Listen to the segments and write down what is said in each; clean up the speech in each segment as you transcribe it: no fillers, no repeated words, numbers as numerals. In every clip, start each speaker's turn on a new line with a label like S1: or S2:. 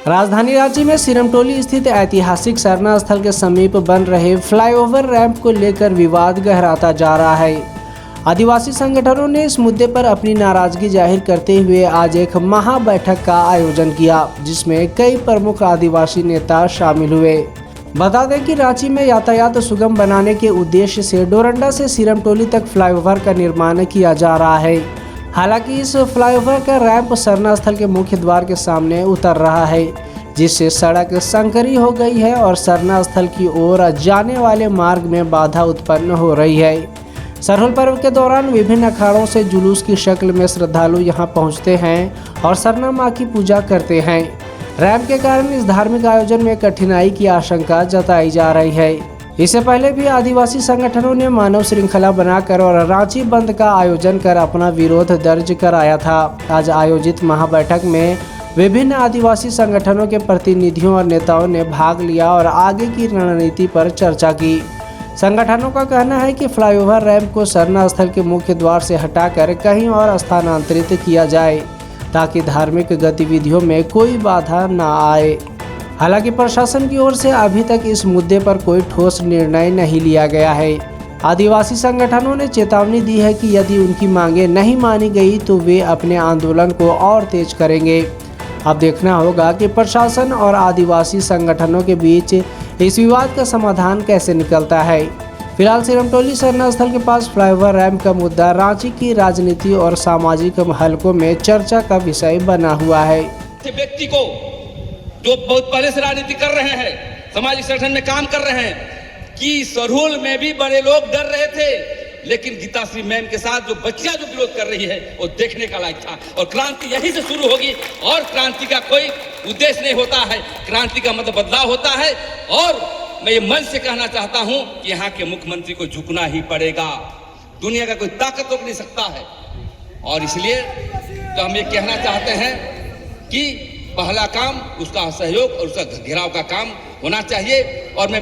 S1: राजधानी रांची में सिरमटोली स्थित ऐतिहासिक सरना स्थल के समीप बन रहे फ्लाईओवर रैंप को लेकर विवाद गहराता जा रहा है। आदिवासी संगठनों ने इस मुद्दे पर अपनी नाराजगी जाहिर करते हुए आज एक महाबैठक का आयोजन किया, जिसमें कई प्रमुख आदिवासी नेता शामिल हुए। बता दें कि रांची में यातायात सुगम बनाने के उद्देश्य से डोरंडा से सिरमटोली तक फ्लाईओवर का निर्माण किया जा रहा है। हालांकि इस फ्लाईओवर का रैंप सरना स्थल के मुख्य द्वार के सामने उतर रहा है, जिससे सड़क संकरी हो गई है और सरना स्थल की ओर जाने वाले मार्ग में बाधा उत्पन्न हो रही है। सरहुल पर्व के दौरान विभिन्न अखाड़ों से जुलूस की शक्ल में श्रद्धालु यहां पहुंचते हैं और सरना मां की पूजा करते हैं। रैंप के कारण इस धार्मिक आयोजन में कठिनाई की आशंका जताई जा रही है। इससे पहले भी आदिवासी संगठनों ने मानव श्रृंखला बनाकर और रांची बंद का आयोजन कर अपना विरोध दर्ज कराया था। आज आयोजित महाबैठक में विभिन्न आदिवासी संगठनों के प्रतिनिधियों और नेताओं ने भाग लिया और आगे की रणनीति पर चर्चा की। संगठनों का कहना है कि फ्लाईओवर रैंप को सरना स्थल के मुख्य द्वार से हटाकर कहीं और स्थानांतरित किया जाए, ताकि धार्मिक गतिविधियों में कोई बाधा न आए। हालांकि प्रशासन की ओर से अभी तक इस मुद्दे पर कोई ठोस निर्णय नहीं लिया गया है। आदिवासी संगठनों ने चेतावनी दी है कि यदि उनकी मांगें नहीं मानी गई तो वे अपने आंदोलन को और तेज करेंगे। अब देखना होगा कि प्रशासन और आदिवासी संगठनों के बीच इस विवाद का समाधान कैसे निकलता है। फिलहाल सिरमटोली सरना स्थल के पास फ्लाईओवर रैंप का मुद्दा रांची की राजनीति और सामाजिक हलकों में चर्चा का विषय बना हुआ है।
S2: व्यक्ति को जो बहुत पहले से राजनीति कर रहे हैं, सामाजिक संगठन में काम कर रहे हैं, कि सरहुल में भी बड़े लोग डर रहे थे, लेकिन गीताश्री मैम के साथ जो बच्चियां जो विरोध कर रही है वो देखने का लायक था। और क्रांति यहीं से शुरू होगी, और क्रांति का कोई उद्देश्य नहीं होता है, क्रांति का मतलब बदलाव होता है। और मैं ये मन से कहना चाहता हूं कि यहाँ के मुख्यमंत्री को झुकना ही पड़ेगा, दुनिया का कोई ताकत रोक नहीं सकता है। और इसलिए तो हम ये कहना चाहते हैं कि पहला काम उसका सहयोग और उसका घेराव का काम होना चाहिए। और मैं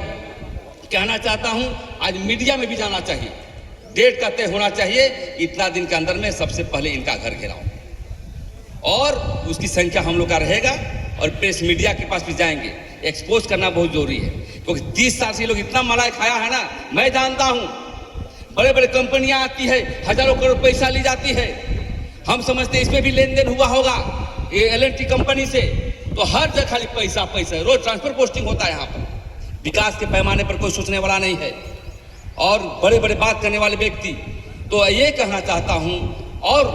S2: कहना चाहता हूं आज मीडिया में भी जाना चाहिए, डेट का तय होना चाहिए, इतना दिन के अंदर में सबसे पहले इनका घर घेराव, और उसकी संख्या हम लोग का रहेगा। और प्रेस मीडिया के पास भी जाएंगे, एक्सपोज करना बहुत जरूरी है, क्योंकि 30 साल से लोग इतना मलाई खाया है ना। मैं जानता हूं बड़े बड़े कंपनियां आती है, हजारों करोड़ पैसा ली जाती है, हम समझते इसमें भी लेन देन हुआ होगा ये L&T कंपनी से। तो हर जगह खाली पैसा पैसा, रोज ट्रांसफर पोस्टिंग होता है यहाँ पर, विकास के पैमाने पर कोई सोचने वाला नहीं है, और बड़े बड़े बात करने वाले व्यक्ति। तो ये कहना चाहता हूँ, और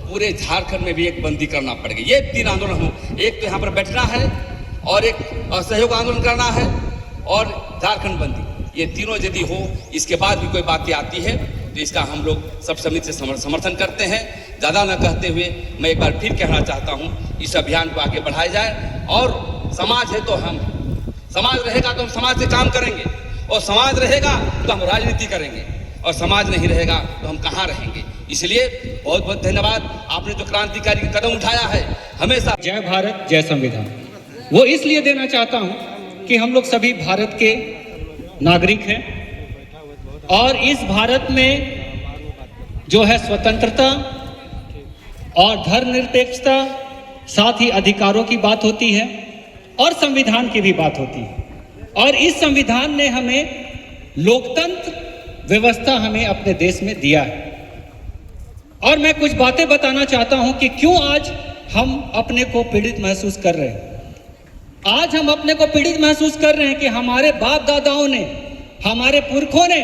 S2: पूरे झारखंड में भी एक बंदी करना पड़ेगा। ये 3 आंदोलन हो, एक तो यहाँ पर बैठना है, और एक असहयोग आंदोलन करना है, और झारखंड बंदी। ये तीनों यदि हो, इसके बाद भी कोई बातें आती है तो इसका हम लोग सब समिति से समर्थन करते हैं। ज़्यादा न कहते हुए मैं एक बार फिर कहना चाहता हूँ, इस अभियान को आगे बढ़ाया जाए। और समाज है तो हम, समाज रहेगा तो हम समाज से काम करेंगे, और समाज रहेगा तो हम राजनीति करेंगे, और समाज नहीं रहेगा तो हम कहाँ रहेंगे। इसलिए बहुत बहुत धन्यवाद, आपने जो क्रांतिकारी कदम उठाया है हमेशा।
S3: जय भारत जय संविधान वो इसलिए देना चाहता हूँ कि हम लोग सभी भारत के नागरिक हैं, और इस भारत में जो है स्वतंत्रता और धर्मनिरपेक्षता, साथ ही अधिकारों की बात होती है, और संविधान की भी बात होती है। और इस संविधान ने हमें लोकतंत्र व्यवस्था हमें अपने देश में दिया है। और मैं कुछ बातें बताना चाहता हूं कि क्यों आज हम अपने को पीड़ित महसूस कर रहे हैं। आज हम अपने को पीड़ित महसूस कर रहे हैं कि हमारे बाप दादाओं ने, हमारे पुरखों ने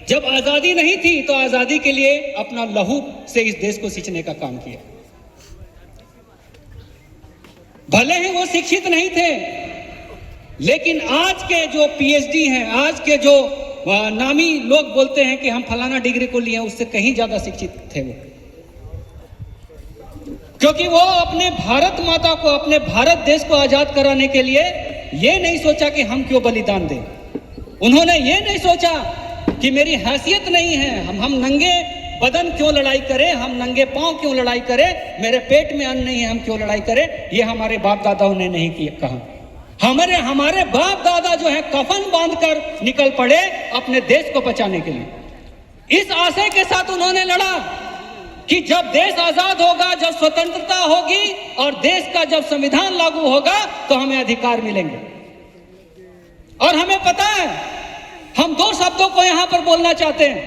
S3: जब आजादी नहीं थी तो आजादी के लिए अपना लहू से इस देश को सींचने का काम किया। भले ही वो शिक्षित नहीं थे, लेकिन आज के जो PhD हैं, आज के जो नामी लोग बोलते हैं कि हम फलाना डिग्री को लिए, उससे कहीं ज्यादा शिक्षित थे वो, क्योंकि वो अपने भारत माता को, अपने भारत देश को आजाद कराने के लिए ये नहीं सोचा कि हम क्यों बलिदान दें। उन्होंने ये नहीं सोचा कि मेरी हैसियत नहीं है, हम नंगे बदन क्यों लड़ाई करें, हम नंगे पांव क्यों लड़ाई करें, मेरे पेट में अन्न नहीं है हम क्यों लड़ाई करें। ये हमारे बाप दादाओं ने नहीं किया, कहा। हमारे बाप दादा जो है कफन बांधकर निकल पड़े अपने देश को बचाने के लिए। इस आशय के साथ उन्होंने लड़ा कि जब देश आजाद होगा, जब स्वतंत्रता होगी और देश का जब संविधान लागू होगा तो हमें अधिकार मिलेंगे। और हमें पता है, हम दो शब्दों को यहां पर बोलना चाहते हैं।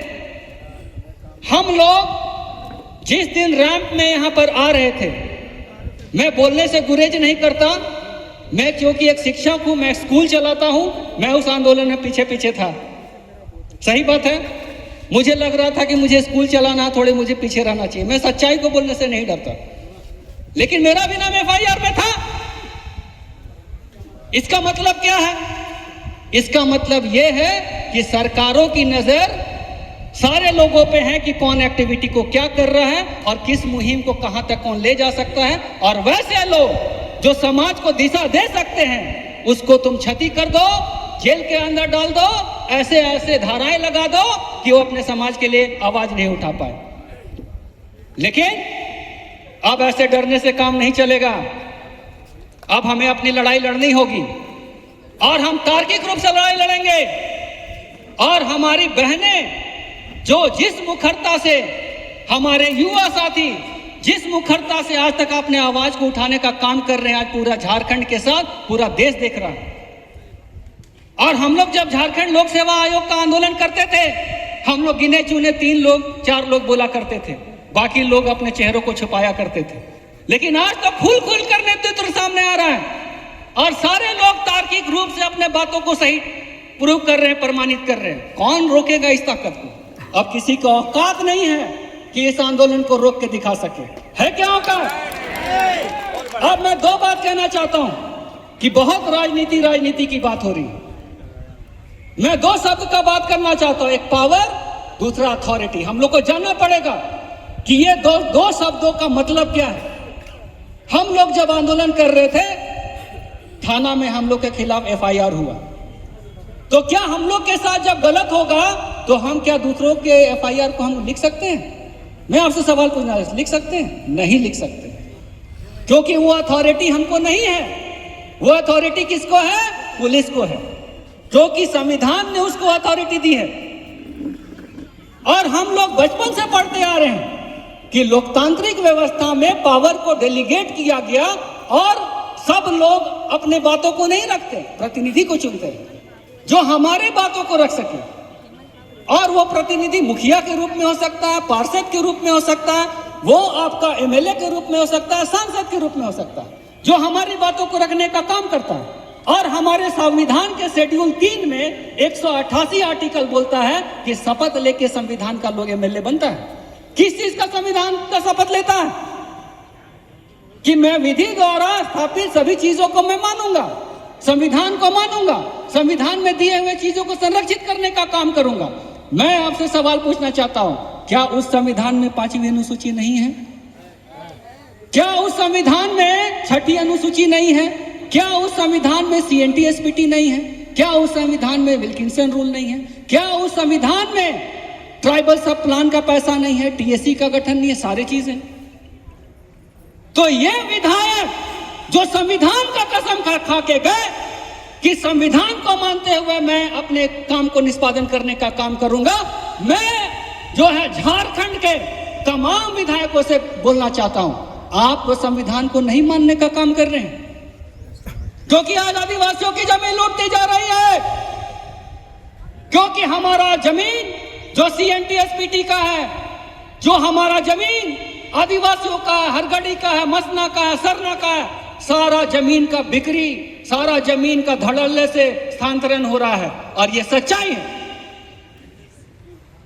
S3: हम लोग जिस दिन रैंप में यहां पर आ रहे थे, मैं बोलने से गुरेज नहीं करता, मैं क्योंकि एक शिक्षक हूं, मैं स्कूल चलाता हूं, मैं उस आंदोलन में पीछे पीछे था। सही बात है, मुझे लग रहा था कि मुझे स्कूल चलाना, थोड़े मुझे पीछे रहना चाहिए। मैं सच्चाई को बोलने से नहीं डरता, लेकिन मेरा भी नाम FIR में था। इसका मतलब क्या है? इसका मतलब यह है कि सरकारों की नजर सारे लोगों पे है कि कौन एक्टिविटी को क्या कर रहा है और किस मुहिम को कहां तक कौन ले जा सकता है। और वैसे लोग जो समाज को दिशा दे सकते हैं, उसको तुम क्षति कर दो, जेल के अंदर डाल दो, ऐसे ऐसे धाराएं लगा दो कि वो अपने समाज के लिए आवाज नहीं उठा पाए। लेकिन अब ऐसे डरने से काम नहीं चलेगा। अब हमें अपनी लड़ाई लड़नी होगी और हम तार्किक रूप से लड़ाई लड़ेंगे। और हमारी बहनें जो जिस मुखरता से, हमारे युवा साथी जिस मुखरता से आज तक अपने आवाज को उठाने का काम कर रहे हैं, आज पूरा झारखंड के साथ पूरा देश देख रहा है। और हम लोग जब झारखंड लोक सेवा आयोग का आंदोलन करते थे, हम लोग गिने चुने 3 लोग 4 लोग बोला करते थे, बाकी लोग अपने चेहरों को छुपाया करते थे। लेकिन आज तो खुल खुल कर नेतृत्व सामने आ रहा है और सारे लोग तार्किक रूप से अपने बातों को सही प्रूव कर रहे हैं, प्रमाणित कर रहे हैं। कौन रोकेगा इस ताकत को? अब किसी को औकात नहीं है कि इस आंदोलन को रोक के दिखा सके। है क्या औकात? अब मैं 2 बात कहना चाहता हूं कि बहुत राजनीति की बात हो रही है। मैं 2 शब्द का बात करना चाहता हूं, एक पावर, दूसरा अथॉरिटी। हम लोग को जानना पड़ेगा कि ये दो शब्दों का मतलब क्या है। हम लोग जब आंदोलन कर रहे थे, थाना में हम लोग के खिलाफ FIR हुआ, तो क्या हम लोग के साथ जब गलत होगा तो हम क्या दूसरों के FIR को हम लिख सकते हैं? मैं आपसे सवाल पूछना, लिख सकते हैं? नहीं लिख सकते, क्योंकि वो अथॉरिटी हमको नहीं है। वो अथॉरिटी किसको है? पुलिस को है, क्योंकि संविधान ने उसको अथॉरिटी दी है। और हम लोग बचपन से पढ़ते आ रहे हैं कि लोकतांत्रिक व्यवस्था में पावर को डेलीगेट किया गया और सब लोग अपने बातों को नहीं रखते, प्रतिनिधि को चुनते हैं जो हमारे बातों को रख सके। और वो प्रतिनिधि मुखिया के रूप में हो सकता है, पार्षद के रूप में हो सकता है, वो आपका MLA के रूप में हो सकता है, सांसद के रूप में हो सकता है, जो हमारी बातों को रखने का काम करता है। और हमारे संविधान के शेड्यूल 3 में 188 आर्टिकल बोलता है कि शपथ लेके संविधान का लोग MLA बनता है। किस चीज का संविधान का शपथ लेता है? कि मैं विधि द्वारा स्थापित सभी चीजों को मैं मानूंगा, संविधान को मानूंगा, संविधान में दिए हुए चीजों को संरक्षित करने का काम करूंगा। मैं आपसे सवाल पूछना चाहता हूं, क्या उस संविधान में 5वीं अनुसूची नहीं है? क्या उस संविधान में 6ठी अनुसूची नहीं है? क्या उस संविधान में CNT SPT नहीं है? क्या उस संविधान में विल्किंसन रूल नहीं है? क्या उस संविधान में ट्राइबल सब प्लान का पैसा नहीं है, TSC का गठन नहीं है? सारी चीजें। तो ये विधायक जो संविधान का कसम खा के गए कि संविधान को मानते हुए मैं अपने काम को निष्पादन करने का काम करूंगा, मैं जो है झारखंड के तमाम विधायकों से बोलना चाहता हूं, आप संविधान को नहीं मानने का काम कर रहे हैं, क्योंकि आज आदिवासियों की जमीन लूटती जा रही है। क्योंकि हमारा जमीन जो CNT SPT का है, जो हमारा जमीन आदिवासियों का है, हरगढ़ी का है, मसना का है, सरना का है, सारा जमीन का बिक्री, सारा जमीन का धड़ल्ले से स्थानांतरण हो रहा है। और ये सच्चाई है।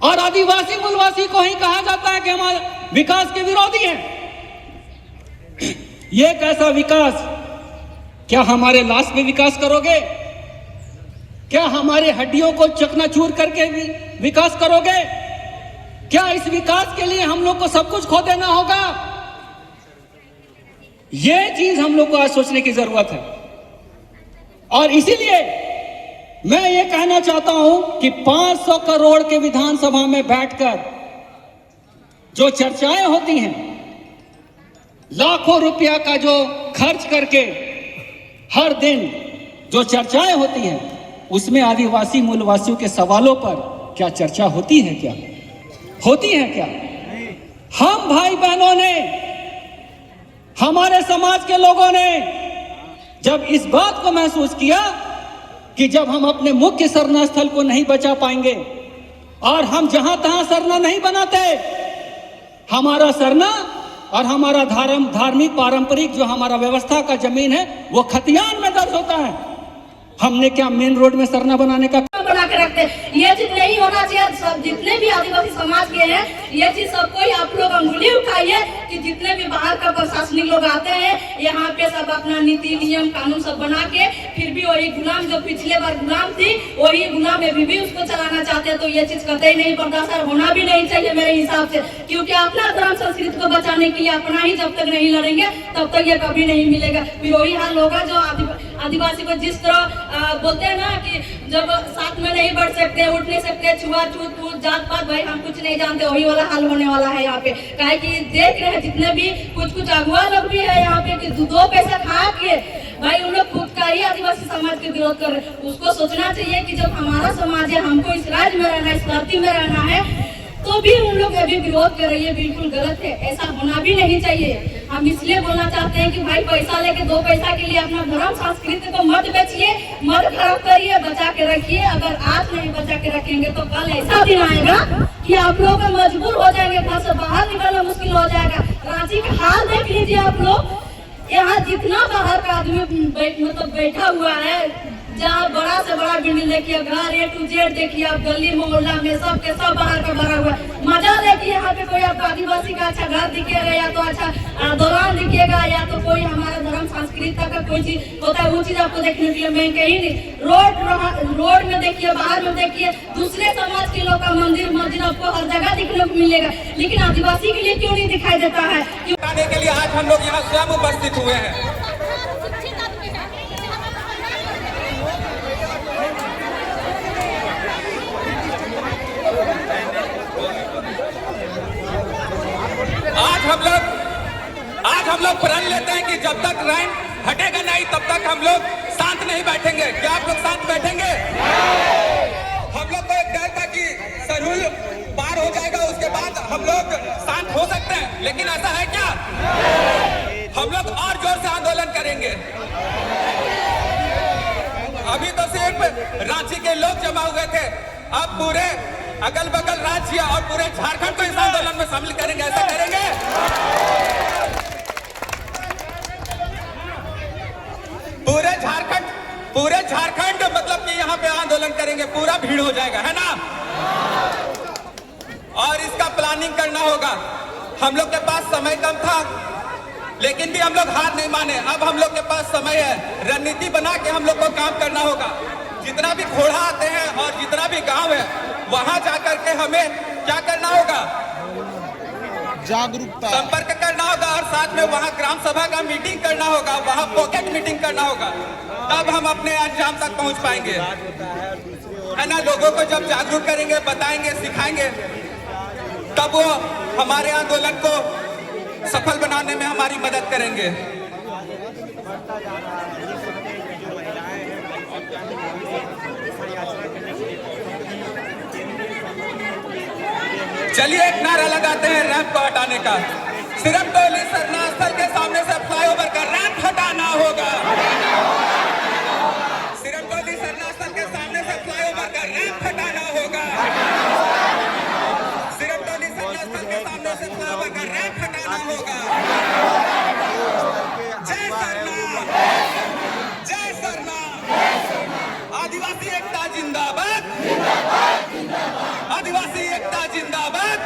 S3: और आदिवासी मूलवासी को ही कहा जाता है कि हमारे विकास के विरोधी हैं। ये कैसा विकास? क्या हमारे लाश में विकास करोगे? क्या हमारे हड्डियों को चकनाचूर करके विकास करोगे? क्या इस विकास के लिए हम लोग को सब कुछ खो देना होगा? ये चीज हम लोग को आज सोचने की जरूरत है। और इसीलिए मैं ये कहना चाहता हूं कि 500 करोड़ के विधानसभा में बैठकर जो चर्चाएं होती हैं, लाखों रुपया का जो खर्च करके हर दिन जो चर्चाएं होती हैं, उसमें आदिवासी मूलवासियों के सवालों पर क्या चर्चा होती है? क्या होती है? क्या हम भाई बहनों ने, हमारे समाज के लोगों ने जब इस बात को महसूस किया कि जब हम अपने मुख्य सरना स्थल को नहीं बचा पाएंगे और हम जहां तहां सरना नहीं बनाते, हमारा सरना और हमारा धार्मिक पारंपरिक जो हमारा व्यवस्था का जमीन है वो खतियान में दर्ज होता है, हमने क्या मेन रोड में सरना बनाने का
S4: बना के रखते हैं। ये चीज नहीं होना चाहिए। सब जितने भी आदिवासी समाज के हैं, ये चीज सबको ही आप लोग अंगुली उठाइए कि जितने भी बाहर का प्रशासनिक लोग आते हैं यहाँ पे सब अपना नीति नियम कानून सब बना के फिर भी वही गुलाम जो पिछले बार गुलाम थी वही गुलाम अभी भी उसको चलाना चाहते हैं। तो ये चीज कतई नहीं बर्दाश्त होना भी नहीं चाहिए मेरे हिसाब से, क्योंकि अपना धर्म संस्कृति को बचाने के लिए अपना ही जब तक नहीं लड़ेंगे तब तक ये कभी नहीं मिलेगा। फिर वही हाल होगा जो आदिवासी को जिस तरह बोलते हैं ना कि जब साथ में नहीं बढ़ सकते, उठ नहीं सकते, छुआछूत जात पात, भाई हम कुछ नहीं जानते, वही वाला हाल होने वाला है यहाँ पे। काहे कि देख रहे हैं जितने भी कुछ अगुआ लोग भी है यहाँ पे कि दो पैसा खा के भाई उन लोग खुद का ही आदिवासी समाज के विरोध कर रहे हैं। उसको सोचना चाहिए कि जब हमारा समाज है, हमको इस राज्य में रहना है, इस धरती में रहना है, तो भी उन लोग अभी विरोध कर रही है, बिल्कुल गलत है। ऐसा होना भी नहीं चाहिए। हम इसलिए बोलना चाहते हैं कि भाई पैसा लेके दो पैसा के लिए अपना धर्म संस्कृति को मत बेचिए, मत खराब करिए, बचा के रखिए। अगर आज नहीं बचा के रखेंगे तो कल ऐसा दिन आएगा कि आप लोग मजबूर हो जाएंगे, घर से बाहर निकलना मुश्किल हो जाएगा। रांची का हाल देख लीजिए आप लोग, यहाँ जितना बाहर का आदमी मतलब बैठा हुआ है, जहाँ बड़ा से बड़ा बिल्डिंग देखिए, घर A to Z देखिए, आप गली मोहल्ला में सब के सब बाहर का भरा हुआ है। मजा देखिए, यहाँ पे कोई आपको आदिवासी का अच्छा घर दिखेगा या तो अच्छा दौरान दिखेगा या तो कोई हमारा धर्म संस्कृति का कोई चीज होता है वो चीज आपको देखने के लिए मैं कहीं नहीं। रोड में देखिए, बाहर में देखिए, दूसरे समाज के लोग का मंदिर मस्जिद आपको हर जगह दिखने को मिलेगा, लेकिन आदिवासी के लिए क्यों नहीं दिखाई देता है?
S2: के लिए आज हम लोग यहाँ स्वयं उपस्थित हुए हैं। आज हम लोग प्रण लेते हैं कि जब तक रैन हटेगा नहीं तब तक हम लोग शांत नहीं बैठेंगे। क्या आप लोग शांत बैठेंगे? हम लोग को एक डर था कि सरहुल पार हो जाएगा, उसके बाद हम लोग शांत हो सकते हैं, लेकिन ऐसा है क्या? हम लोग और जोर से आंदोलन करेंगे। अभी तो सिर्फ रांची के लोग जमा हुए थे, अब पूरे अगल बगल राज्य और पूरे झारखंड को इस आंदोलन में शामिल करेंगे। ऐसा करेंगे? पूरे झारखंड मतलब कि यहाँ पे आंदोलन करेंगे, पूरा भीड़ हो जाएगा, है ना? और इसका प्लानिंग करना होगा। हम लोग के पास समय कम था, लेकिन भी हम लोग हार नहीं माने। अब हम लोग के पास समय है, रणनीति बना के हम लोग को काम करना होगा। जितना भी घोड़ा आते हैं और जितना भी गांव है, वहां जाकर के हमें क्या करना होगा?
S5: जागरूकता,
S2: संपर्क करना होगा और साथ में वहां ग्राम सभा का मीटिंग करना होगा, वहां पॉकेट मीटिंग करना होगा। तब हम अपने अंजाम तक पहुंच पाएंगे, है ना? लोगों को जब जागरूक करेंगे, बताएंगे, सिखाएंगे, तब वो हमारे आंदोलन को सफल बनाने में हमारी मदद करेंगे। चलिए एक नारा लगाते हैं रैंप को हटाने का। सिरमटोली सरना स्थल के सामने से फ्लाईओवर का रैंप हटाना होगा। सिरमटोली सरना स्थल के सामने से फ्लाईओवर का रैंप हटाना होगा। सिरमटोली सरना स्थल के सामने से फ्लाईओवर का रैंप हटाना होगा। जय सरना, जय सरना। आदिवासी एकता जिंदाबाद, आदिवासी एकता जिंदाबाद।